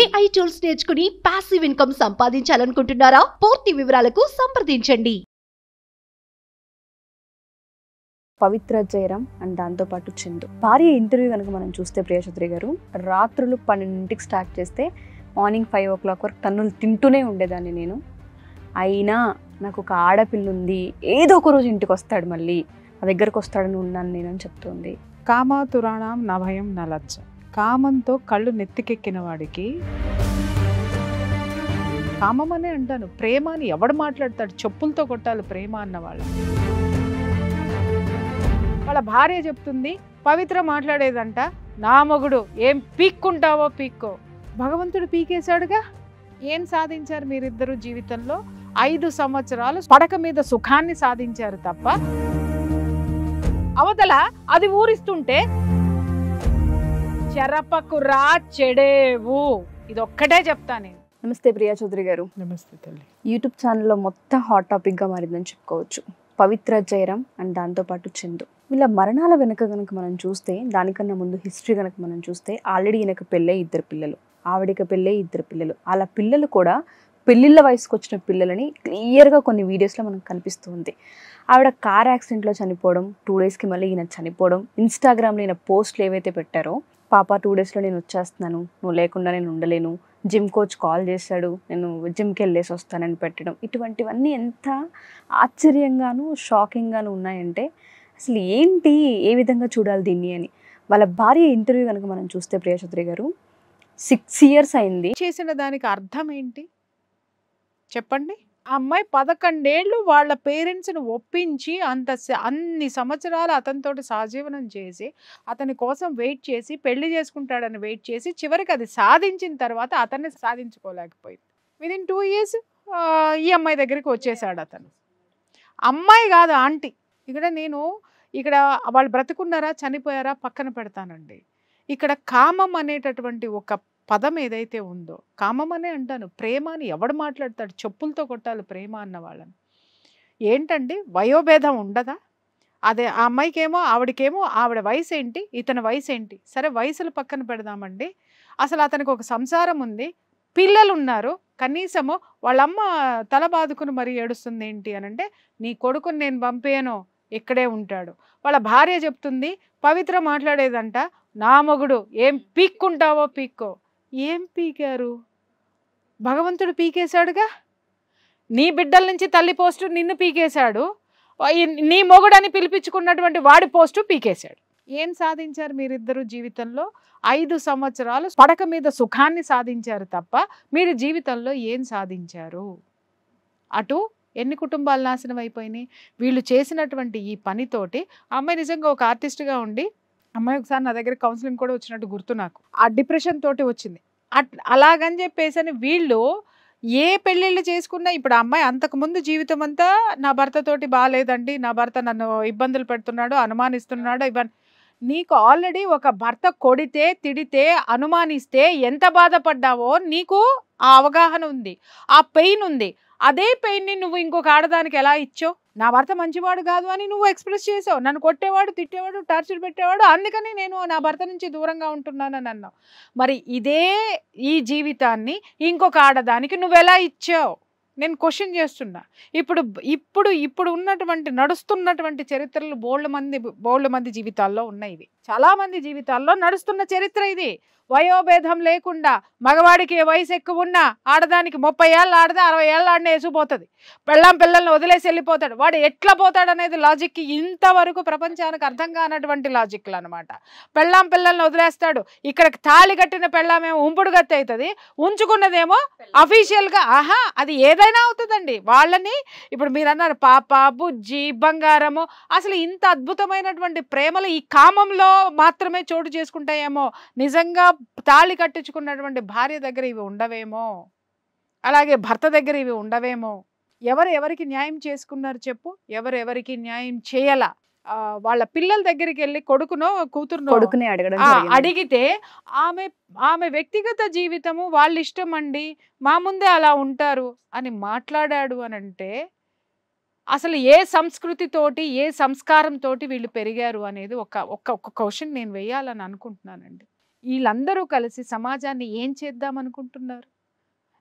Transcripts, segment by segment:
AI tools నేర్చుకుని passive income సంపాదించాలనుకుంటున్నారా? పూర్తి వివరాలకు సంప్రదించండి. పవిత్ర జయరాం అండ్ దాంతోపాటు చందు భార్య ఇంటర్వ్యూ కనుక మనం చూస్తే ప్రియచౌదరి గారు రాత్రులు 12ంటికి స్టార్ట్ చేస్తే మార్నింగ్ 5 o'clock వరకు తన్నులు తింటూనే ఉండేదాన్ని నేను. అయినా నాకు ఒక ఆడపిల్ల ఉంది, ఏదో ఒక రోజు ఇంటికి వస్తాడు, మళ్ళీ మా దగ్గరకు వస్తాడని ఉన్నాను నేను అని చెప్తుంది. కామాతురాణం నభయం నలచ్చ. కామంతో కళ్ళు నెత్తికెక్కిన వాడికి కామం అనే అంటాను. ప్రేమ అని ఎవడు మాట్లాడతాడు? చెప్పులతో కొట్టాలి ప్రేమ అన్న వాళ్ళ భార్య చెప్తుంది, పవిత్ర మాట్లాడేదంట, నా మొగుడు ఏం పీక్కుంటావో పీక్కో. భగవంతుడు పీకేశాడుగా. ఏం సాధించారు మీరిద్దరు జీవితంలో? 5 సంవత్సరాలు పడక మీద సుఖాన్ని సాధించారు తప్ప అవతల అది ఊరిస్తుంటే చెరపకురా చెడేవు. ఇది ఒక్కటే చెప్తా నేను. నమస్తే ప్రియచౌదరి గారు. నమస్తే తల్లి. యూట్యూబ్ ఛానల్లో మొత్తం హాట్ టాపిక్గా మారిందని చెప్పుకోవచ్చు. పవిత్ర జయరాం అండ్ దాంతోపాటు చందు వీళ్ళ మరణాల వెనుక కనుక మనం చూస్తే, దానికన్నా ముందు హిస్టరీ కనుక మనం చూస్తే, ఆల్రెడీ ఈయనకు పెళ్ళే 2 పిల్లలు, ఆవిడకి పెళ్ళే 2 పిల్లలు. అలా పిల్లలు కూడా పెళ్ళిళ్ళ వయసుకు వచ్చిన పిల్లలని క్లియర్గా కొన్ని వీడియోస్లో మనకు కనిపిస్తుంది. ఆవిడ కార్ యాక్సిడెంట్లో చనిపోవడం, 2 daysకి మళ్ళీ ఈయన చనిపోవడం, ఇన్స్టాగ్రామ్లో ఈయన పోస్టులు ఏవైతే పెట్టారో, పాప 2 daysలో నేను వచ్చేస్తున్నాను, నువ్వు లేకుండా నేను ఉండలేను, జిమ్ కోచ్ కాల్ చేశాడు, నేను జిమ్కి వెళ్ళేసి వస్తానని పెట్టడం, ఇటువంటివన్నీ ఎంత ఆశ్చర్యంగాను షాకింగ్గాను ఉన్నాయంటే అసలు ఏంటి, ఏ విధంగా చూడాలి దీన్ని అని. వాళ్ళ భార్య ఇంటర్వ్యూ కనుక మనం చూస్తే ప్రియచౌదరి గారు 6 years అయింది. చేసిన దానికి అర్థం ఏంటి చెప్పండి? ఆ అమ్మాయి 11 ఏళ్ళు వాళ్ళ పేరెంట్స్ని ఒప్పించి అన్ని సంవత్సరాలు అతనితోటి సహజీవనం చేసి, అతని కోసం వెయిట్ చేసి, పెళ్లి చేసుకుంటాడని వెయిట్ చేసి, చివరికి అది సాధించిన తర్వాత అతన్ని సాధించుకోలేకపోయింది. విదిన్ 2 years ఈ అమ్మాయి దగ్గరికి వచ్చేసాడు అతను. అమ్మాయి కాదు, ఆంటీ. ఇక్కడ వాళ్ళు బ్రతుకున్నారా చనిపోయారా పక్కన పెడతానండి. ఇక్కడ కామం అనేటటువంటి ఒక పదం ఏదైతే ఉందో, కామం అనే అంటాను. ప్రేమ అని ఎవడు మాట్లాడతాడు? చెప్పులతో కొట్టాలి ప్రేమ అన్న వాళ్ళని. ఏంటండి, వయోభేదం ఉండదా? అదే ఆ అమ్మాయికేమో ఆవిడకేమో ఆవిడ వయసు ఏంటి, ఇతని వయసు ఏంటి? సరే వయసులు పక్కన పెడదామండి. అసలు అతనికి ఒక సంసారం ఉంది, పిల్లలు ఉన్నారు. కనీసము వాళ్ళమ్మ తల బాదుకుని మరీ ఏడుస్తుంది ఏంటి అని అంటే, నీ కొడుకుని నేను పంపేను, ఇక్కడే ఉంటాడు. వాళ్ళ భార్య చెప్తుంది, పవిత్ర మాట్లాడేదంట, నా మొగుడు ఏం పీక్కుంటావో పీక్కో. ఏం పీకారు? భగవంతుడు పీకేశాడుగా. నీ బిడ్డల నుంచి తల్లి పోస్టు నిన్ను పీకేశాడు, నీ మొగుడని పిలిపించుకున్నటువంటి వాడి పోస్టు పీకేశాడు. ఏం సాధించారు మీరిద్దరు జీవితంలో? 5 సంవత్సరాలు పడక మీద సుఖాన్ని సాధించారు తప్ప మీరు జీవితంలో ఏం సాధించారు? అటు ఎన్ని కుటుంబాలు నాశనం అయిపోయినాయి వీళ్ళు చేసినటువంటి ఈ పనితోటి. అమ్మాయి నిజంగా ఒక ఆర్టిస్ట్గా ఉండి, అమ్మాయి ఒకసారి నా దగ్గర కౌన్సిలింగ్ కూడా వచ్చినట్టు గుర్తు నాకు. ఆ డిప్రెషన్ తోటి వచ్చింది. అలాగని చెప్పేసి వీళ్ళు ఏ పెళ్ళిళ్ళు చేసుకున్నా, ఇప్పుడు ఆ అమ్మాయి అంతకుముందు జీవితం అంతా నా భర్తతోటి బాగాలేదండి, నా భర్త నన్ను ఇబ్బందులు పెడుతున్నాడు, అనుమానిస్తున్నాడు, ఇవన్నీ. నీకు ఆల్రెడీ ఒక భర్త కొడితే, తిడితే, అనుమానిస్తే ఎంత బాధపడ్డావో నీకు ఆ అవగాహన ఉంది, ఆ పెయిన్ ఉంది. అదే పెయిన్ని నువ్వు ఇంకొక ఆడదానికి ఎలా ఇచ్చావు? నా భర్త మంచివాడు కాదు అని నువ్వు ఎక్స్ప్రెస్ చేసావు. నన్ను కొట్టేవాడు, తిట్టేవాడు, టార్చర్ పెట్టేవాడు, అందుకని నేను నా భర్త నుంచి దూరంగా ఉంటున్నానని అన్నావు. మరి ఈ జీవితాన్ని ఇంకొక ఆడదానికి నువ్వు ఎలా ఇచ్చావు? నేను క్వశ్చన్ చేస్తున్నా. ఇప్పుడు ఉన్నటువంటి నడుస్తున్నటువంటి చరిత్రలు బోల్డ్ మంది జీవితాల్లో ఉన్నాయి. ఇవి చాలా మంది జీవితాల్లో నడుస్తున్న చరిత్ర ఇది. వయోభేదం లేకుండా, మగవాడికి వయసు ఎక్కువ ఉన్నా ఆడదానికి 30 ఏళ్ళు ఆడదా 60 ఏళ్ళు ఆడిన వేసిపోతుంది. పిల్లల్ని వదిలేసి వెళ్ళిపోతాడు. వాడు ఎట్లా పోతాడు అనేది లాజిక్కి ఇంతవరకు ప్రపంచానికి అర్థం కానటువంటి లాజిక్లు అనమాట. పిల్లల్ని వదిలేస్తాడు. ఇక్కడ తాళి కట్టిన పెళ్ళామేమో ఉంపుడు గత్తి అవుతుంది, ఉంచుకున్నదేమో అఫీషియల్గా. అది ఏదైనా అవుతుందండి. వాళ్ళని ఇప్పుడు మీరు అన్నారు పాప, బుజ్జి, బంగారము, అసలు ఇంత అద్భుతమైనటువంటి ప్రేమలు ఈ కామంలో మాత్రమే చోటు చేసుకుంటాయేమో. నిజంగా తాళి కట్టించుకున్నటువంటి భార్య దగ్గర ఇవి ఉండవేమో, అలాగే భర్త దగ్గర ఇవి ఉండవేమో. ఎవరికి న్యాయం చేసుకున్నారు చెప్పు? ఎవరికి న్యాయం చేయాల? వాళ్ళ పిల్లల దగ్గరికి వెళ్ళి కొడుకునో కూతురునో అడిగితే ఆమె వ్యక్తిగత జీవితము వాళ్ళ ఇష్టం అండి, మా ముందే అలా ఉంటారు అని మాట్లాడాడు అని అంటే, అసలు ఏ సంస్కృతితోటి, ఏ సంస్కారంతో వీళ్ళు పెరిగారు అనేది ఒక క్వశ్చన్ నేను వేయాలని అనుకుంటున్నానండి. వీళ్ళందరూ కలిసి సమాజాన్ని ఏం చేద్దాం అనుకుంటున్నారు?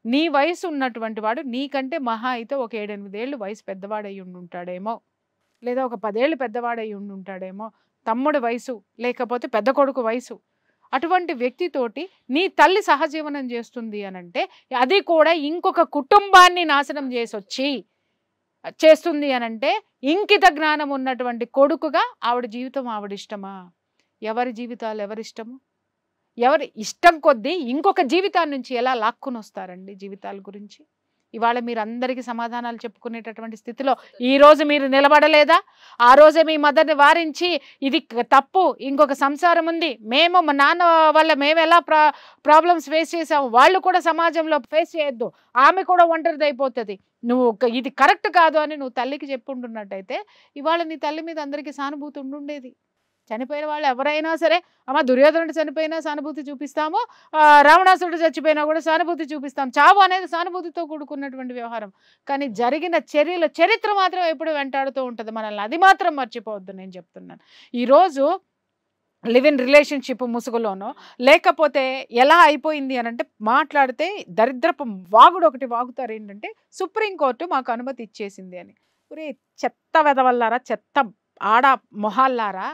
నీ వయసు ఉన్నటువంటి వాడు నీకంటే మహా అయితే ఒక 7-8 ఏళ్ళు వయసు పెద్దవాడై ఉండుంటాడేమో, లేదా ఒక 10 ఏళ్ళు పెద్దవాడై ఉండుంటాడేమో, తమ్ముడు వయసు లేకపోతే పెద్ద కొడుకు వయసు. అటువంటి వ్యక్తితోటి నీ తల్లి సహజీవనం చేస్తుంది అనంటే అది కూడా ఇంకొక కుటుంబాన్ని నాశనం చేస్తుంది అనంటే ఇంకిత జ్ఞానం ఉన్నటువంటి కొడుకుగా ఆవిడ జీవితం ఆవిడిష్టమా? ఎవరి జీవితాలు ఎవరిష్టము? ఎవరి ఇష్టం కొద్దీ ఇంకొక జీవితాన్ని నుంచి ఎలా లాక్కుని వస్తారండి జీవితాల గురించి? ఇవాళ మీరు అందరికీ సమాధానాలు చెప్పుకునేటటువంటి స్థితిలో ఈ రోజు మీరు నిలబడలేదా? ఆ రోజే మీ మదర్ని వారించి ఇది తప్పు, ఇంకొక సంసారం ఉంది, మేము మా నాన్న వల్ల మేము ఎలా ప్రాబ్లమ్స్ ఫేస్ చేసాము, వాళ్ళు కూడా సమాజంలో ఫేస్ చేయొద్దు, ఆమె కూడా ఒంటరిది అయిపోతుంది, నువ్వు ఇది కరెక్ట్ కాదు అని నువ్వు తల్లికి చెప్పుంటున్నట్టయితే ఇవాళ నీ తల్లి మీద అందరికీ సానుభూతి ఉండుండేది. చనిపోయిన వాళ్ళు ఎవరైనా సరే, అమ్మ దుర్యోధనుడు చనిపోయినా సానుభూతి చూపిస్తాము, రావణాసురుడు చచ్చిపోయినా కూడా సానుభూతి చూపిస్తాం. చావు అనేది సానుభూతితో కూడుకున్నటువంటి వ్యవహారం. కానీ జరిగిన చరిత్ర మాత్రం ఎప్పుడు వెంటాడుతూ ఉంటుంది మనల్ని. అది మాత్రం మర్చిపోవద్దు. నేను చెప్తున్నాను, ఈరోజు లివ్ ఇన్ రిలేషన్షిప్ ముసుగులోనో లేకపోతే ఎలా అయిపోయింది అని అంటే మాట్లాడితే దరిద్రపు వాగుడు ఒకటి వాగుతారు. ఏంటంటే సుప్రీంకోర్టు మాకు అనుమతి ఇచ్చేసింది అని. ఒరే చెత్త వెదవల్లారా, చెత్త ఆడ మొహాల్లారా,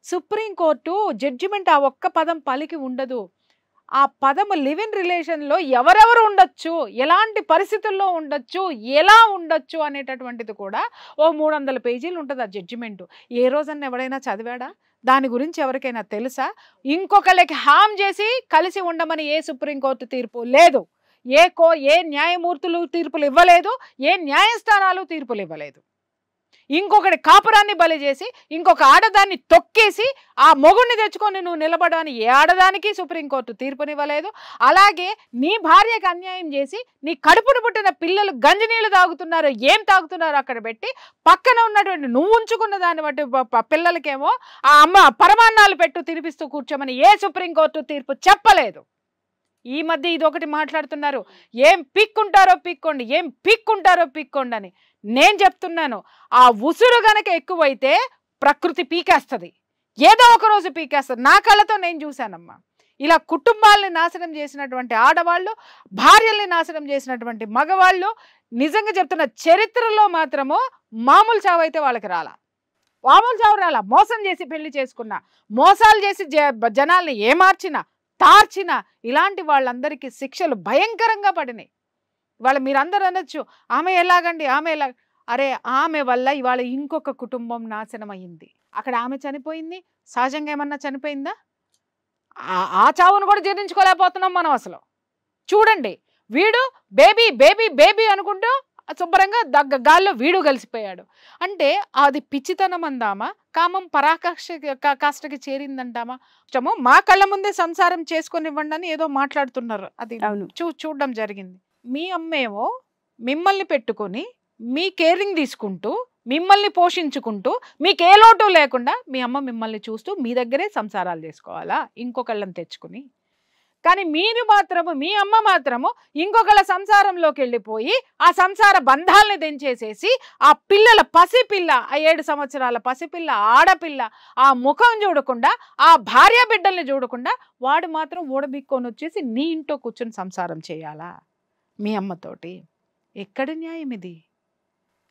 సుప్రీంకోర్టు జడ్జిమెంట్ ఆ ఒక్క పదం పలికి ఉండదు. ఆ పదము లివ్ ఇన్ రిలేషన్లో ఎవరెవరు ఉండొచ్చు, ఎలాంటి పరిస్థితుల్లో ఉండొచ్చు, ఎలా ఉండొచ్చు అనేటటువంటిది కూడా ఓ 300 పేజీలు ఉంటుంది ఆ జడ్జిమెంట్. ఏ రోజన్నా ఎవడైనా చదివాడా? దాని గురించి ఎవరికైనా తెలుసా? ఇంకొకళ్ళకి హామ్ చేసి కలిసి ఉండమని ఏ సుప్రీంకోర్టు తీర్పు లేదు, ఏ న్యాయమూర్తులు తీర్పులు ఇవ్వలేదు, ఏ న్యాయస్థానాలు తీర్పులు ఇవ్వలేదు. ఇంకొకటి కాపురాన్ని బలి చేసి ఇంకొక ఆడదాన్ని తొక్కేసి ఆ మొగుడిని తెచ్చుకొని నువ్వు నిలబడని ఏ ఆడదానికి సుప్రీంకోర్టు తీర్పునివ్వలేదు. అలాగే నీ భార్యకు అన్యాయం చేసి నీ కడుపును పుట్టిన పిల్లలు గంజినీళ్ళు తాగుతున్నారు, ఏం తాగుతున్నారు అక్కడ పెట్టి పక్కన ఉన్నటువంటి నువ్వు ఉంచుకున్న దాన్ని బట్టి పిల్లలకేమో ఆ అమ్మ పరమాన్నాలు పెట్టు తినిపిస్తూ కూర్చోమని ఏ సుప్రీంకోర్టు తీర్పు చెప్పలేదు. ఈ మధ్య ఇది ఒకటి మాట్లాడుతున్నారు, ఏం పీక్కుంటారో పీక్కోండి, ఏం పీక్కుంటారో పీక్కోండి అని. నేను చెప్తున్నాను, ఆ ఉసురు గనక ఎక్కువైతే ప్రకృతి పీకేస్తుంది, ఏదో ఒక రోజు పీకేస్తుంది. నా కళ్ళతో నేను చూశానమ్మా. ఇలా కుటుంబాలని నాశనం చేసినటువంటి ఆడవాళ్ళు, భార్యల్ని నాశనం చేసినటువంటి మగవాళ్ళు, నిజంగా చెప్తున్న చరిత్రలో మాత్రము మామూలు చావు అయితే వాళ్ళకి రాలా, మామూలు చావు రాలా. మోసం చేసి పెళ్లి చేసుకున్నా, మోసాలు చేసి జనాల్ని ఏమార్చినా తార్చిన ఇలాంటి వాళ్ళందరికీ శిక్షలు భయంకరంగా పడినాయి. ఇవాళ మీరందరూ అనొచ్చు ఆమె ఎలాగండి, ఆమె ఎలా, అరే ఆమె వల్ల ఇవాళ ఇంకొక కుటుంబం నాశనం అయ్యింది. అక్కడ ఆమె చనిపోయింది, సహజంగా ఏమన్నా చనిపోయిందా? ఆ చావును కూడా జీర్ణించుకోలేకపోతున్నాం మనం అసలు. చూడండి, వీడు బేబీ బేబీ బేబీ అనుకుంటూ శుభ్రంగా గాల్లో వీడు కలిసిపోయాడు. అంటే అది పిచ్చితనం అందామా, కామం పరాకాష్ఠకి చేరిందంటామా? మా కళ్ళ ముందే సంసారం చేసుకొని ఇవ్వండి అని ఏదో మాట్లాడుతున్నారు. అది చూడడం జరిగింది. మీ అమ్మేమో మిమ్మల్ని పెట్టుకొని మీ కేరింగ్ తీసుకుంటూ మిమ్మల్ని పోషించుకుంటూ మీకు ఏ లోటు లేకుండా మీ అమ్మ మిమ్మల్ని చూస్తూ మీ దగ్గరే సంసారాలు చేసుకోవాలా ఇంకొకళ్ళని తెచ్చుకుని? కానీ మీరు మాత్రము, మీ అమ్మ మాత్రము ఇంకొకళ్ళ సంసారంలోకి వెళ్ళిపోయి ఆ సంసార బంధాలని తెంచేసేసి ఆ పిల్లల పసిపిల్ల, ఆ 7 సంవత్సరాల పసిపిల్ల ఆడపిల్ల ఆ ముఖం చూడకుండా, ఆ భార్య బిడ్డల్ని చూడకుండా వాడు మాత్రం ఊడబిక్కొని వచ్చేసి నీ ఇంట్లో కూర్చొని సంసారం చేయాలా మీ అమ్మతోటి? ఎక్కడి న్యాయం ఇది?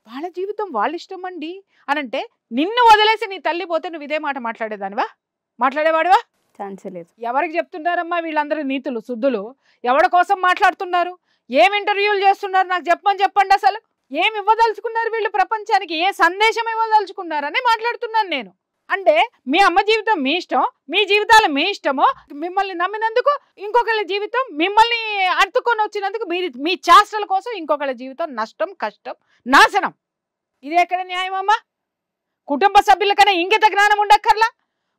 వాళ్ళ జీవితం వాళ్ళ ఇష్టం అండి అనంటే నిన్ను వదిలేసి నీ తల్లి పోతే నువ్వు ఇదే మాట మాట్లాడేదానివా? మాట్లాడేవాడివా? ఛాన్సే లేదు. ఎవరికి చెప్తున్నారమ్మా వీళ్ళందరూ నీతులు శుద్ధులు? ఎవరి కోసం మాట్లాడుతున్నారు? ఏం ఇంటర్వ్యూలు చేస్తున్నారు? నాకు చెప్పండి. అసలు ఏమి ఇవ్వదలుచుకున్నారు వీళ్ళు ప్రపంచానికి? ఏ సందేశం ఇవ్వదలుచుకున్నారని మాట్లాడుతున్నాను నేను. అంటే మీ అమ్మ జీవితం మీ ఇష్టం, మీ జీవితాలు మీ ఇష్టము. మిమ్మల్ని నమ్మినందుకు ఇంకొకళ్ళ జీవితం, మిమ్మల్ని అడ్డుకొని వచ్చినందుకు మీ చేష్టల కోసం ఇంకొకళ్ళ జీవితం నష్టం, కష్టం, నాశనం. ఇది ఎక్కడ న్యాయం అమ్మా? కుటుంబ సభ్యులకన్నా ఇంగిత జ్ఞానం ఉండక్కర్లా?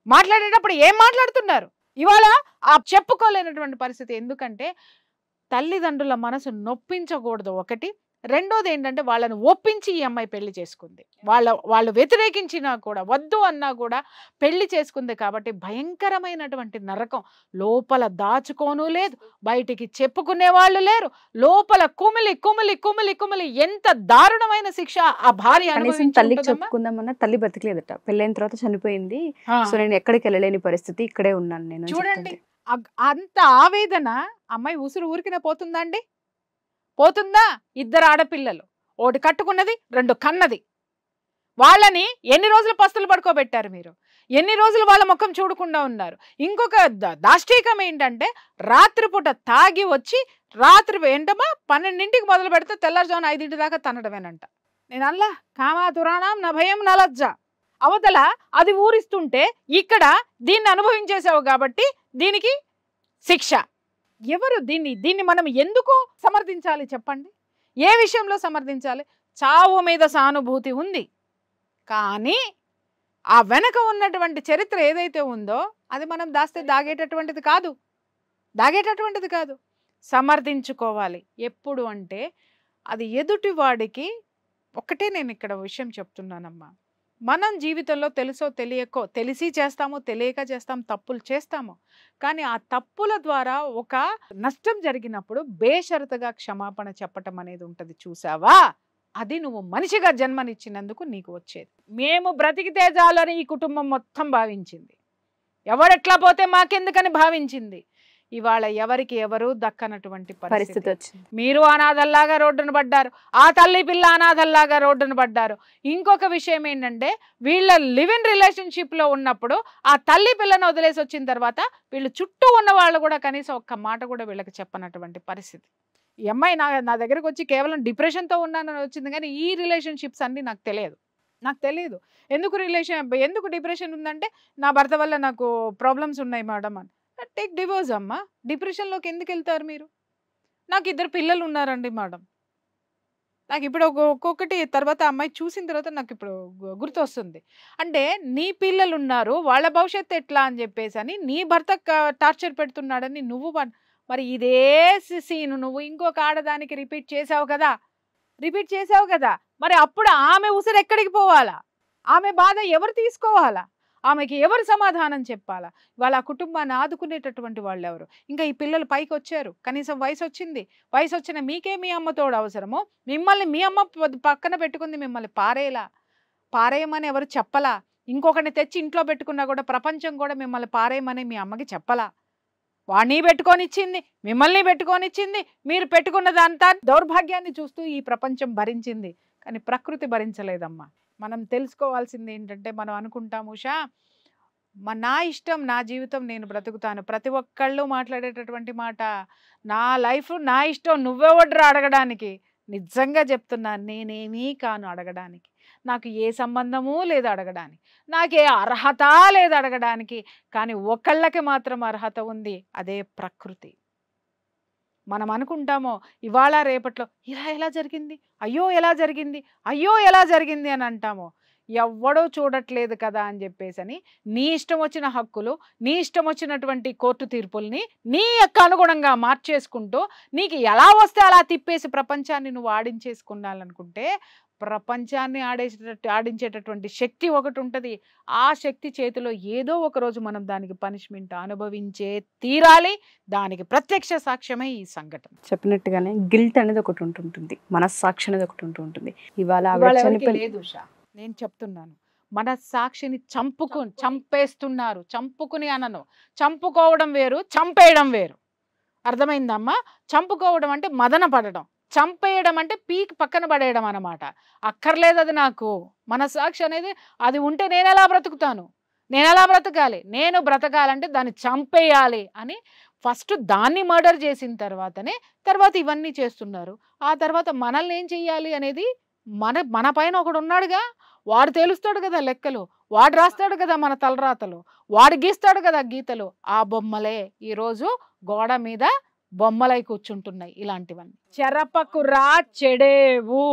మాట్లాడేటప్పుడు ఏం మాట్లాడుతున్నారు? ఇవాళ ఆ చెప్పుకోలేనటువంటి పరిస్థితి. ఎందుకంటే తల్లిదండ్రుల మనసు నొప్పించకూడదు ఒకటి. రెండోది ఏంటంటే వాళ్ళని ఒప్పించి ఈ అమ్మాయి పెళ్లి చేసుకుంది. వాళ్ళు వ్యతిరేకించినా కూడా, వద్దు అన్నా కూడా పెళ్లి చేసుకుంది. కాబట్టి భయంకరమైనటువంటి నరకం. లోపల దాచుకోను లేదు, బయటికి చెప్పుకునే వాళ్ళు లేరు, లోపల కుమిలి కుమిలి కుమిలి కుమిలి ఎంత దారుణమైన శిక్ష ఆ భార్య తల్లికి చెప్పుకుందామన్నా తల్లి బతికలేదట. పెళ్ళైన తర్వాత చనిపోయింది. సో నేను ఎక్కడికి వెళ్ళలేని పరిస్థితి, ఇక్కడే ఉన్నాను నేను. చూడండి, అంత ఆవేదన అమ్మాయి ఉసురు ఊరికినే పోతుందా అండి? పోతుందా? 2 ఆడపిల్లలు, ఒకటి కట్టుకున్నది, 2 కన్నది. వాళ్ళని ఎన్ని రోజులు పస్తులు పడుకోబెట్టారు మీరు? ఎన్ని రోజులు వాళ్ళ ముఖం చూడకుండా ఉన్నారు? ఇంకొక దాష్టీకం ఏంటంటే రాత్రిపూట తాగి వచ్చి రాత్రి ఏంటమ్మా 12ంటికి మొదలు పెడితే తెల్లారుజామున 5 దాకా తనడమేనంట. నేను అల్లా కామాతురాణం నా భయం నా లజ్జ. అవతల అది ఊరిస్తుంటే ఇక్కడ దీన్ని అనుభవించేసావు కాబట్టి దీనికి శిక్ష. ఎవరు దీన్ని మనం ఎందుకు సమర్థించాలి చెప్పండి? ఏ విషయంలో సమర్థించాలి? చావు మీద సానుభూతి ఉంది, కానీ ఆ వెనక ఉన్నటువంటి చరిత్ర ఏదైతే ఉందో అది మనం దాస్తే దాగేటటువంటిది కాదు. సమర్థించుకోవాలి. ఎప్పుడు అంటే అది ఎదుటివాడికి ఒకటే. నేను ఇక్కడ విషయం చెప్తున్నానమ్మా, మనం జీవితంలో తెలుసో తెలియకో, తెలిసి చేస్తాము, తెలియక చేస్తాం, తప్పులు చేస్తాము. కానీ ఆ తప్పుల ద్వారా ఒక నష్టం జరిగినప్పుడు బేషరతుగా క్షమాపణ చెప్పటం అనేది ఉంటుంది. చూసావా, అది నువ్వు మనిషిగా జన్మనిచ్చినందుకు నీకు వచ్చేది. మేము బ్రతికితే చాలని ఈ కుటుంబం మొత్తం భావించింది. ఎవరెట్లా పోతే మాకెందుకని భావించింది. ఇవాళ ఎవరికి ఎవరు దక్కనటువంటి పరిస్థితి వచ్చింది. మీరు అనాథల్లాగా రోడ్డును పడ్డారు, ఆ తల్లి పిల్ల అనాథల్లాగా రోడ్డును పడ్డారు. ఇంకొక విషయం ఏంటంటే వీళ్ళ లివ్ ఇన్ రిలేషన్షిప్ లో ఉన్నప్పుడు ఆ తల్లి పిల్లను వదిలేసి వచ్చిన తర్వాత వీళ్ళు చుట్టూ ఉన్న వాళ్ళు కూడా కనీసం ఒక్క మాట కూడా వీళ్ళకి చెప్పనటువంటి పరిస్థితి. ఈ అమ్మాయి నా దగ్గరకు వచ్చి కేవలం డిప్రెషన్తో ఉన్నానని వచ్చింది, కానీ ఈ రిలేషన్షిప్స్ అన్నీ నాకు తెలియదు. ఎందుకు డిప్రెషన్ ఉందంటే నా భర్త వల్ల నాకు ప్రాబ్లమ్స్ ఉన్నాయి మేడం అని. టేక్ డివోర్స్ అమ్మా. డిప్రెషన్లోకి ఎందుకు వెళ్తారు మీరు? నాకు 2 పిల్లలు ఉన్నారండి మేడం. నాకు ఇప్పుడు ఒక్కొక్కటి తర్వాత అమ్మాయి చూసిన తర్వాత నాకు ఇప్పుడు గుర్తొస్తుంది. అంటే నీ పిల్లలు ఉన్నారు, వాళ్ళ భవిష్యత్తు ఎట్లా అని చెప్పేసి అని నీ భర్త టార్చర్ పెడుతున్నాడని నువ్వు మరి ఇదే సీను నువ్వు ఇంకొక ఆడదానికి రిపీట్ చేసావు కదా. మరి అప్పుడు ఆమె ఉసిరు ఎక్కడికి పోవాలా? ఆమె బాధ ఎవరు తీసుకోవాలా? ఆమెకి ఎవరు సమాధానం చెప్పాలా? వాళ్ళ కుటుంబాన్ని ఆదుకునేటటువంటి వాళ్ళు ఎవరు? ఇంకా ఈ పిల్లలు పైకి వచ్చారు, కనీసం వయసు వచ్చిన మీకే మీ అమ్మ తోడు అవసరమో? మిమ్మల్ని మీ అమ్మ పక్కన పెట్టుకుంది, మిమ్మల్ని పారేయమని ఎవరు చెప్పలా? ఇంకొకరిని తెచ్చి ఇంట్లో పెట్టుకున్నా కూడా ప్రపంచం కూడా మిమ్మల్ని పారేయమని మీ అమ్మకి చెప్పలా? వాడిని పెట్టుకొనిచ్చింది, మిమ్మల్ని పెట్టుకొనిచ్చింది, మీరు పెట్టుకున్నదంతా దౌర్భాగ్యాన్ని చూస్తూ ఈ ప్రపంచం భరించింది, కానీ ప్రకృతి భరించలేదమ్మా. మనం తెలుసుకోవాల్సింది ఏంటంటే, మనం అనుకుంటాము ఉషా నా ఇష్టం, నా జీవితం, నేను బ్రతుకుతాను. ప్రతి ఒక్కళ్ళు మాట్లాడేటటువంటి మాట, నా లైఫ్ నా ఇష్టం, నువ్వెవడ్రా అడగడానికి? నిజంగా చెప్తున్నాను, నేనేమీ కాను అడగడానికి. నాకు ఏ సంబంధము లేదు అడగడానికి, నాకే అర్హత లేదు అడగడానికి. కానీ ఒకళ్ళకి మాత్రం అర్హత ఉంది, అదే ప్రకృతి. మనం అనుకుంటామో ఇవాళ రేపట్లో ఎలా జరిగింది, అయ్యో ఎలా జరిగింది అని అంటామో. ఎవ్వడో చూడట్లేదు కదా అని చెప్పేసి నీ ఇష్టం వచ్చిన హక్కులు, నీ ఇష్టం వచ్చినటువంటి కోర్టు తీర్పుల్ని నీ యొక్క అనుగుణంగా మార్చేసుకుంటూ నీకు ఎలా వస్తే అలా తిప్పేసి ప్రపంచాన్ని నువ్వు ఆడించేసుకున్నాలనుకుంటే, ప్రపంచాన్ని ఆడించేటటువంటి శక్తి ఒకటి ఉంటుంది. ఆ శక్తి చేతిలో ఏదో ఒక రోజు మనం దానికి పనిష్మెంట్ అనుభవించే తీరాలి. దానికి ప్రత్యక్ష సాక్ష్యమే ఈ సంఘటన. చెప్పినట్టుగానే గిల్ట్ అనేది ఒకటి ఉంటుంటుంది, మనస్సాక్షి అనేది ఒకటి ఉంటుంటుంది. ఇవాళ లేదు ఉషా, నేను చెప్తున్నాను, మనస్సాక్షిని చంపేస్తున్నారు. చంపుకుని అనను, చంపుకోవడం వేరు, చంపేయడం వేరు. అర్థమైందమ్మా? చంపుకోవడం అంటే మదన పడడం, చంపేయడం అంటే పీక్ పక్కన పడేయడం అన్నమాట. అక్కర్లేదు అది నాకు. మనస్సాక్షి అనేది అది ఉంటే నేను ఎలా బ్రతుకుతాను, నేను ఎలా బ్రతకాలి, నేను బ్రతకాలంటే దాన్ని చంపేయాలి అని ఫస్ట్ దాన్ని మర్డర్ చేసిన తర్వాత ఇవన్నీ చేస్తున్నారు. ఆ తర్వాత మనల్ని ఏం చెయ్యాలి అనేది మన పైన ఒకడు ఉన్నాడుగా, వాడు తేలుస్తాడు కదా లెక్కలు, వాడు రాస్తాడు కదా మన తలరాతలు, వాడు గీస్తాడు కదా గీతలు. ఆ బొమ్మలే ఈరోజు గోడ మీద బొమ్మలై కూర్చుంటున్నాయి. ఇలాంటివన్నీ చెరపకురా చెడేవు,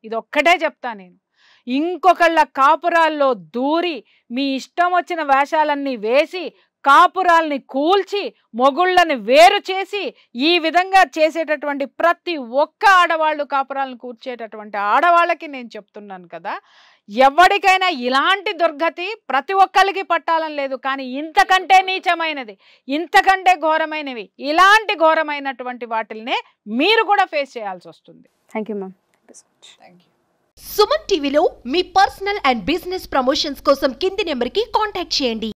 ఇదొక్కటే చెప్తా నేను. ఇంకొకళ్ళ కాపురాల్లో దూరి మీ ఇష్టం వచ్చిన వేషాలన్నీ వేసి కాపురాల్ని కూల్చి మొగుళ్ళని వేరు చేసి ఈ విధంగా చేసేటటువంటి ప్రతి ఒక్క ఆడవాళ్ళు, కాపురాలను కూర్చేటటువంటి ఆడవాళ్ళకి నేను చెప్తున్నాను కదా, ఎవరికైనా ఇలాంటి దుర్గతి ప్రతి ఒక్కరికి పట్టాలని లేదు. కానీ ఇంతకంటే నీచమైనది, ఇంతకంటే ఘోరమైనవి, ఇలాంటి ఘోరమైనటువంటి వాటిల్నే మీరు కూడా ఫేస్ చేయాల్సి వస్తుంది. Thank you ma'am. సుమన్ టీవీలో మీ పర్సనల్ అండ్ బిజినెస్ ప్రమోషన్స్ కోసం కింది నెంబర్కి కాంటాక్ట్ చేయండి.